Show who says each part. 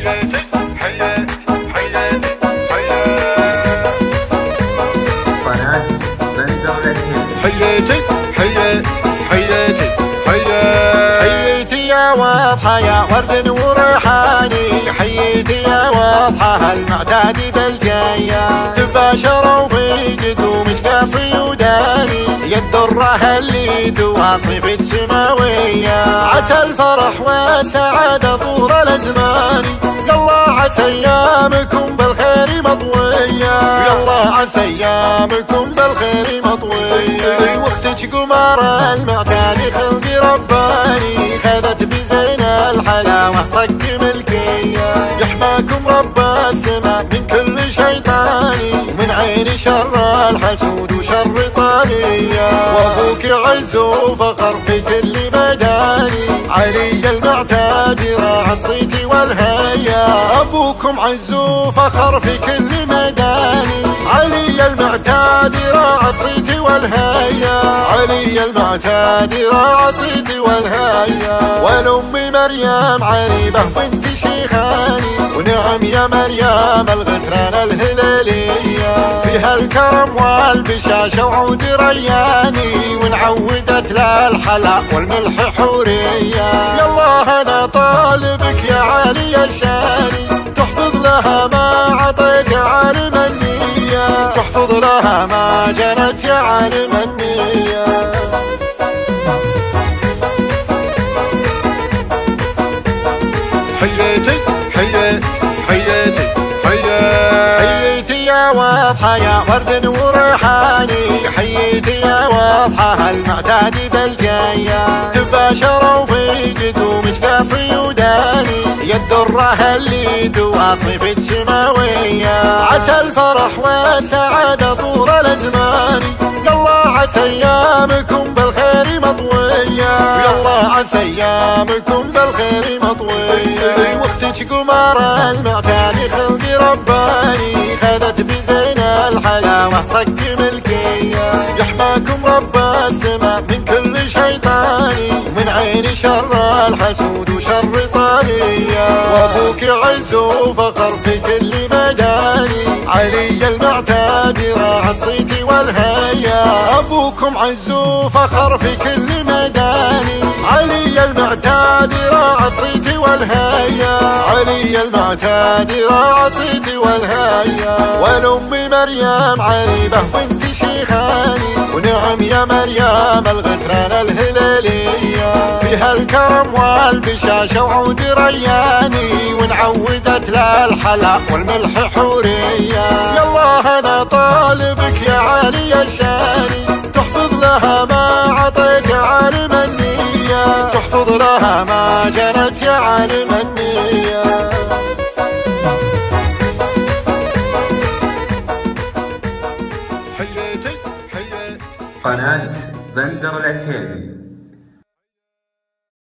Speaker 1: حياتي حياتي حياتي
Speaker 2: قناة بندر الهند.
Speaker 1: حياتي حياتي حياتي حياتي يا واضحة يا ورد وريحاني، حياتي يا واضحة المعداد بالجاية، تباشروا في قدومك قاصي وداني، يا الدرة اللي تواصفك سماوية، عسى الفرح والسعادة طول الأزمان، يلا عسى أيامكم بالخير مطوية، يلا عسى أيامكم بالخير مطوية، واختك قمر المعتاني خلقي رباني، خذت بزين الحلاوة صك ملكية، يحماكم رب السماء من كل شيطاني، من عين شر الحسود وشر طاغية، وابوك عز وفقر في كل ميداني، علي المعتاد راعى الصيت والهيا، ابوكم عز وفخر في كل ميداني، علي المعتاد راعى الصيت والهيا، علي المعتاد راعى الصيت والهيا، والام مريم عريبه بنت شيخاني، ونعم يا مريم الغتران الهلاليه، فيها الكرم والبشاشه وعود رياني، ونعودت للحلا والملح حوريه، يلا انا طالبك يا عالي الشاني، تحفظ لها ما عطيك عالم النيه، تحفظ لها ما جنت يا عالم النيه. حياتي حياتي حياتي حياتي يا واضحة يا ورد وريحاني، حياتي يا واضحة المعتاد بالجاية، تباشروا في قدومك قاصي وداني، يا الدرة اللي تواصفك سماوية، عسى الفرح والسعادة طول الأزمان، يلا عسى أيامكم بالخير مطوية، يلا عسى أيامكم بالخير مطوية، واختك قمر المعتاني خلقي رباني، خذت بزين الحلاوة صك ملكية، يحماكم رب السماء من كل شيطاني، من عين شر الحسود وشر طاغية، وابوك عز وفقر في كل ميداني، علي المعتاد راعى الصيت والهيا، ابوكم عز وفخر في كل ميداني، علي المعتاد راعى الصيت والهيا، علي المعتاد راعى الصيت والهيا، والام مريم عريبه بنت شيخاني، ونعم يا مريم الغتران الهلاليه، فيها الكرم والبشاشه وعود رياني، ونعودت للحلا والملح حوريه، يلا انا طالبك يا عالي الشاني، تحفظ لها ما عطيك عالم النيه، تحفظ لها ما جنت يا عالم النيه.
Speaker 2: قناة بندر العتيبي.